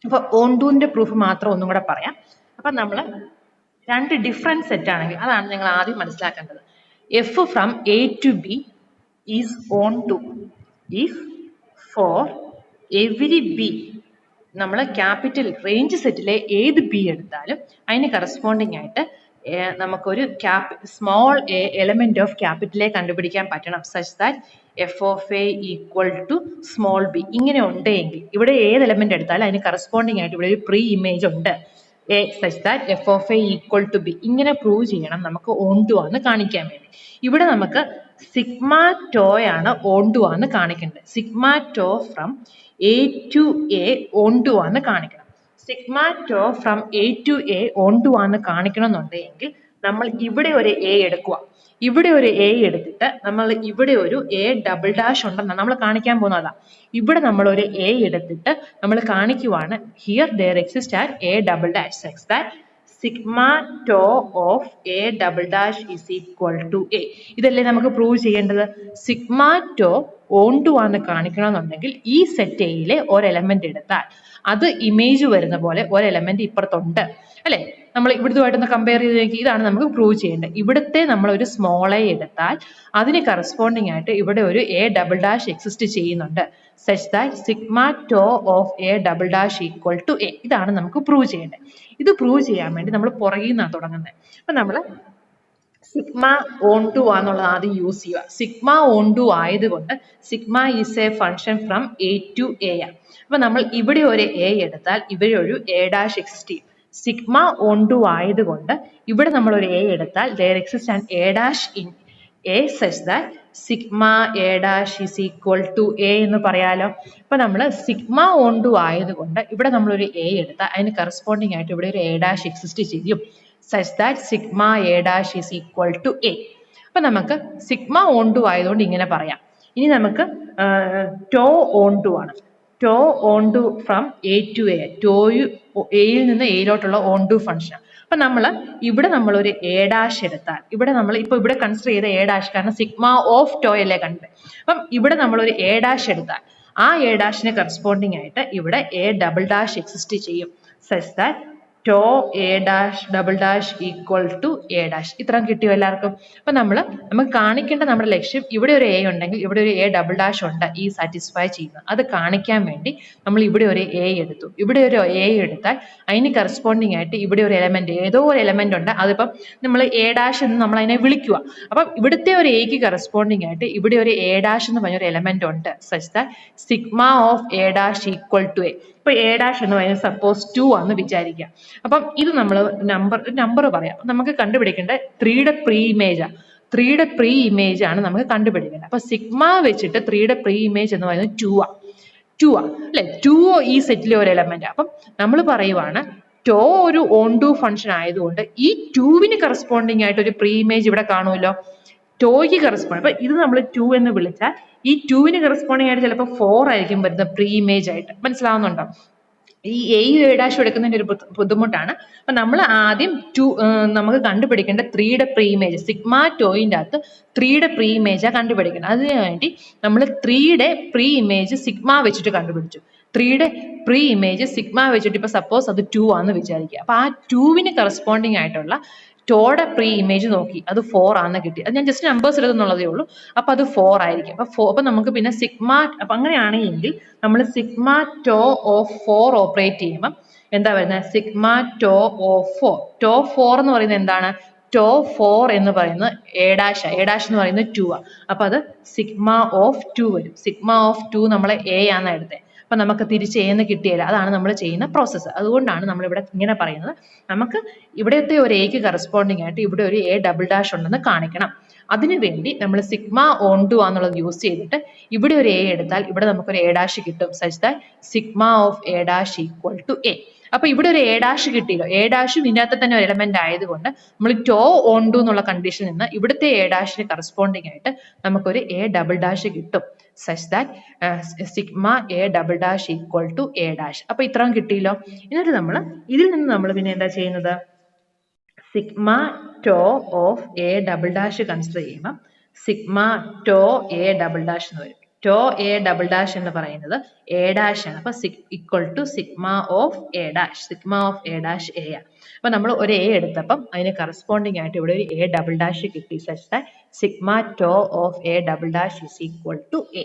അപ്പോൾ ഓൺ ടുവിന്റെ പ്രൂഫ് മാത്രം ഒന്നും കൂടെ പറയാം. അപ്പം നമ്മൾ രണ്ട് ഡിഫറെന്റ് സെറ്റ് ആണെങ്കിൽ അതാണ് നിങ്ങൾ ആദ്യം മനസ്സിലാക്കേണ്ടത്. F from A to B is onto if for every B, നമ്മൾ ക്യാപിറ്റൽ റേഞ്ച് സെറ്റിലെ ഏത് ബി എടുത്താലും അതിന് കറസ്പോണ്ടിങ് ആയിട്ട് നമുക്കൊരു സ്മോൾ എലമെന്റ് ഓഫ് ക്യാപിറ്റലെ കണ്ടുപിടിക്കാൻ പറ്റണം. Such that F of A equal to small B. ഇങ്ങനെ ഉണ്ടെങ്കിൽ ഇവിടെ ഏത് എലമെന്റ് എടുത്താലും അതിന് കറസ്പോണ്ടിങ് ആയിട്ട് ഇവിടെ ഒരു പ്രീ ഇമേജ് ഉണ്ട് A such that F of A equal to B. ഇങ്ങനെ പ്രൂവ് ചെയ്യണം നമുക്ക് ഓൺ ടു ആണെന്ന് കാണിക്കാൻ വേണ്ടി. ഇവിടെ നമുക്ക് സിഗ്മ ടോയാണ് ഓൺ ടു ആണെന്ന് കാണിക്കേണ്ടത്. Sigma tau from A to A onto ആണെന്ന് കാണിക്കണം. Sigma tau from A to A onto ആണെന്ന് കാണിക്കണം എന്നുണ്ടെങ്കിൽ നമ്മൾ ഇവിടെ ഒരു എ എടുക്കുക. ഇവിടെ ഒരു എ എടുത്തിട്ട് നമ്മൾ ഇവിടെ ഒരു എ ഡബിൾ ഡാഷ് ഉണ്ടെന്നാണ് നമ്മൾ കാണിക്കാൻ പോകുന്നതാ. ഇവിടെ നമ്മൾ ഒരു എ എടുത്തിട്ട് നമ്മൾ കാണിക്കുവാണ് here there exist are A double dash such that sigma to of A double dash is equal to A. ഇതല്ലേ നമുക്ക് പ്രൂവ് ചെയ്യേണ്ടത്. സിഗ്മ ടോ ഓൺ ടു ആണെന്ന് കാണിക്കണമെന്നുണ്ടെങ്കിൽ ഈ സെറ്റ് എയിലെ ഒരു എലമെന്റ് എടുത്താൽ അത് ഇമേജ് വരുന്ന പോലെ ഒരു എലമെന്റ് ഇപ്പുറത്തുണ്ട് അല്ലെ. നമ്മൾ ഇവിടുത്തുമായിട്ടൊന്ന് കമ്പയർ ചെയ്ത് നോക്കി. ഇതാണ് നമുക്ക് പ്രൂവ് ചെയ്യേണ്ടത്. ഇവിടുത്തെ നമ്മൾ ഒരു സ്മോൾ എ എടുത്താൽ അതിന് കറസ്പോണ്ടിങ് ആയിട്ട് ഇവിടെ ഒരു എ ഡബിൾ ഡാഷ് എക്സിസ്റ്റ് ചെയ്യുന്നുണ്ട് such that sigma to of A double dash equal to A. ഇതാണ് നമുക്ക് പ്രൂവ് ചെയ്യേണ്ടത്. ഇത് പ്രൂവ് ചെയ്യാൻ വേണ്ടി നമ്മൾ പുറകിൽ നിന്നാണ് തുടങ്ങുന്നത്. അപ്പൊ നമ്മൾ സിഗ്മ ഓൺ ടു ആണെന്നുള്ളത് ആദ്യം യൂസ് ചെയ്യുക. സിഗ്മ ഓൺ ടു ആയതുകൊണ്ട് sigma is a function from A to A ആണ്. അപ്പൊ നമ്മൾ ഇവിടെ ഒരു എ എടുത്താൽ ഇവിടെ ഒരു എ ഡാഷ് എക്സിസ്റ്റ് ചെയ്യും. സിഗ്മ ഓൺ ടു ആയതുകൊണ്ട് ഇവിടെ നമ്മൾ ഒരു എ എടുത്താൽ there exists an a dash in a such that sigma A dash is equal to A എന്ന് പറയാലോ. അപ്പൊ നമ്മൾ സിഗ്മ ഓൺ ടു ആയതുകൊണ്ട് ഇവിടെ നമ്മൾ ഒരു എ എടുത്താൽ അതിന് കറസ്പോണ്ടിങ് ആയിട്ട് ഇവിടെ ഒരു എ ഡാഷ് എക്സിസ്റ്റ് ചെയ്യും such that sigma A dash is equal to A. അപ്പൊ നമുക്ക് സിഗ്മ ഓൺ ടു ആയതുകൊണ്ട് ഇങ്ങനെ പറയാം. ഇനി നമുക്ക് ടോ ഓൺ ടു ആണ്. Tau onto from A to A. ടോയു എയിൽ നിന്ന് എയിലോട്ടുള്ള ഓൺ ടു ഫംഗ്ഷൻ. അപ്പൊ ഇവിടെ നമ്മൾ ഒരു എ ഡാഷ് എടുത്താൽ ഇവിടെ നമ്മൾ ഇപ്പൊ ഇവിടെ കൺസിഡർ ചെയ്ത എ ഡാഷ് കാരണം സിഗ്മ ഓഫ് ടോ അല്ലേ കണ്ടത്. അപ്പം ഇവിടെ നമ്മൾ ഒരു എ ഡാഷ് എടുത്താൽ ആ എ ഡാഷിന് കറസ്പോണ്ടിങ് ആയിട്ട് ഇവിടെ എ ഡബിൾ ഡാഷ് എക്സിസ്റ്റ് ചെയ്യും such that tau A dash double dash equal to A dash. ഇത്രയും കിട്ടിയോ എല്ലാവർക്കും? അപ്പൊ നമുക്ക് കാണിക്കേണ്ട നമ്മുടെ ലക്ഷ്യം ഇവിടെ ഒരു എ ഉണ്ടെങ്കിൽ ഇവിടെ ഒരു എ ഡബിൾ ഡാഷ് ഉണ്ട് ഈ സാറ്റിസ്ഫൈ ചെയ്യുന്നത്. അത് കാണിക്കാൻ വേണ്ടി നമ്മൾ ഇവിടെ ഒരു എ എടുത്തു. ഇവിടെ ഒരു എ എടുത്താൽ അതിന് കറസ്പോണ്ടിങ് ആയിട്ട് ഇവിടെ ഒരു എലമെന്റ് ഏതോ ഒരു എലമെന്റ് ഉണ്ട്. അതിപ്പം നമ്മൾ എ ഡാഷ് എന്ന് നമ്മൾ അതിനെ വിളിക്കുക. അപ്പം ഇവിടുത്തെ ഒരു എക്ക് കറസ്പോണ്ടിങ് ആയിട്ട് ഇവിടെ ഒരു എ ഡാഷ് എന്ന് പറഞ്ഞൊരു എലമെന്റ് ഉണ്ട് such that sigma of a dash equal to a. ഇപ്പൊ എ ഡാഷ് എന്ന് പറയുന്നത് സപ്പോസ് 2 ആണെന്ന് വിചാരിക്കുക. അപ്പം ഇത് നമ്മൾ നമ്പർ പറയാം. നമുക്ക് കണ്ടുപിടിക്കേണ്ട 3യുടെ പ്രീ ഇമേജ് ആണ്. 3യുടെ പ്രീ ഇമേജ് ആണ് നമുക്ക് കണ്ടുപിടിക്കേണ്ടത്. അപ്പൊ സിഗ്മ വെച്ചിട്ട് 3യുടെ പ്രീ ഇമേജ് എന്ന് പറയുന്നത് 2 ആണ്. 2 ആണ് അല്ലെ. 2 ഈ സെറ്റിലെ ഒരു എലമെന്റ്. അപ്പം നമ്മൾ പറയുവാണ് ടോ ഒരു ഓൺ ടു ഫംഗ്ഷൻ ആയതുകൊണ്ട് ഈ 2വിന് കറസ്പോണ്ടിങ് ആയിട്ട് ഒരു പ്രീ ഇമേജ് ഇവിടെ കാണുമല്ലോ. ടോയ്ക്ക് കറസ്പോണ്ട്. അപ്പൊ ഇത് നമ്മൾ 2 എന്ന് വിളിച്ചാൽ ഈ 2വിന് കറസ്പോണ്ടിങ് ആയിട്ട് ചിലപ്പോൾ 4 ആയിരിക്കും വരുന്ന പ്രീ ഇമേജ് ആയിട്ട്. മനസ്സിലാവുന്നുണ്ടോ? ഈ എയും എ ഡാഷും എടുക്കുന്നതിന്റെ ഒരു ബുദ്ധിമുട്ടാണ്. അപ്പൊ നമ്മൾ ആദ്യം നമുക്ക് കണ്ടുപിടിക്കേണ്ട 3യുടെ പ്രീ ഇമേജ് സിഗ്മ ടോയിന്റെ അകത്ത് 3യുടെ പ്രീ ഇമേജാണ് കണ്ടുപിടിക്കുന്നത്. അതിനു വേണ്ടി നമ്മൾ 3യുടെ പ്രീ ഇമേജ് സിഗ്മ വെച്ചിട്ട് കണ്ടുപിടിച്ചു. 3യുടെ പ്രീ ഇമേജ് സിഗ്മ വെച്ചിട്ട് ഇപ്പൊ സപ്പോസ് അത് 2 ആണെന്ന് വിചാരിക്കുക. അപ്പൊ ആ 2വിന് കറസ്പോണ്ടിങ് ആയിട്ടുള്ള ടോയുടെ പ്രീ ഇമേജ് നോക്കി അത് 4 ആണെന്ന് കിട്ടി. അത് ഞാൻ ജസ്റ്റ് നമ്പേഴ്സ് എടുക്കുന്നുള്ളതേ ഉള്ളൂ. അപ്പൊ അത് 4 ആയിരിക്കും. അപ്പൊ നമുക്ക് പിന്നെ സിഗ്മ അപ്പൊ അങ്ങനെയാണെങ്കിൽ നമ്മൾ സിഗ്മ ടോ ഓഫ് 4 ഓപ്പറേറ്റ് ചെയ്യുമ്പോൾ എന്താ വരുന്നത്? Sigma toe off 4. ടോ 4 എന്ന് പറയുന്നത് എന്താണ്? ടോ 4 എന്ന് പറയുന്നത് എ ഡാഷ്. എ ഡാഷ് എന്ന് പറയുന്നത് 2 ആ. അപ്പൊ അത് സിഗ്മ ഓഫ് 2 വരും. സിഗ്മ ഓഫ് 2 നമ്മൾ എ ആണ് എടുത്തത്. അപ്പൊ നമുക്ക് തിരിച്ച് എന്ന് കിട്ടിയില്ല. അതാണ് നമ്മൾ ചെയ്യുന്ന പ്രോസസ്സ്. അതുകൊണ്ടാണ് നമ്മൾ ഇവിടെ ഇങ്ങനെ പറയുന്നത്. നമുക്ക് ഇവിടത്തെ ഒരു എക്ക് കറസ്പോണ്ടിങ് ആയിട്ട് ഇവിടെ ഒരു എ ഡബിൾ ഡാഷ് ഉണ്ടെന്ന് കാണിക്കണം. അതിനുവേണ്ടി നമ്മൾ സിഗ്മ ഓൺ ടു ആന്നുള്ളത് യൂസ് ചെയ്തിട്ട് ഇവിടെ ഒരു എ എടുത്താൽ ഇവിടെ നമുക്കൊരു എ ഡാഷ് കിട്ടും such that sigma of a dash equal to A. അപ്പൊ ഇവിടെ ഒരു എ ഡാഷ് കിട്ടിയല്ലോ. എ ഡാഷും ഇതിനകത്ത് തന്നെ ഒരു എലമെന്റ് ആയതുകൊണ്ട് നമ്മൾ ടോ ഓൺ ടു എന്നുള്ള കണ്ടീഷനിൽ നിന്ന് ഇവിടുത്തെ എ ഡാഷിന് കറസ്പോണ്ടിങ് ആയിട്ട് നമുക്കൊരു എ ഡബിൾ ഡാഷ് കിട്ടും such that sigma a double dash equal to A dash. അപ്പൊ ഇത്രയും കിട്ടിയല്ലോ. എന്നിട്ട് ഇതിൽ നിന്ന് നമ്മൾ പിന്നെ എന്താ ചെയ്യുന്നത്? Sigma to of A double dash consider ചെയ്യുമ്പോൾ sigma tau A double dash എന്ന് വരും. ടോ എ ഡബിൾ ഡാഷ് എന്ന് പറയുന്നത് എ ഡാഷ് ആണ്. അപ്പൊ equal to sigma of a dash. Sigma of a dash a ആണ്. അപ്പൊ നമ്മൾ ഒരു എ എടുത്തപ്പം അതിന് കറസ്പോണ്ടിങ് ആയിട്ട് ഇവിടെ ഒരു എ ഡബിൾ ഡാഷ് കിട്ടി. Such that sigma to of A double dash is equal to A.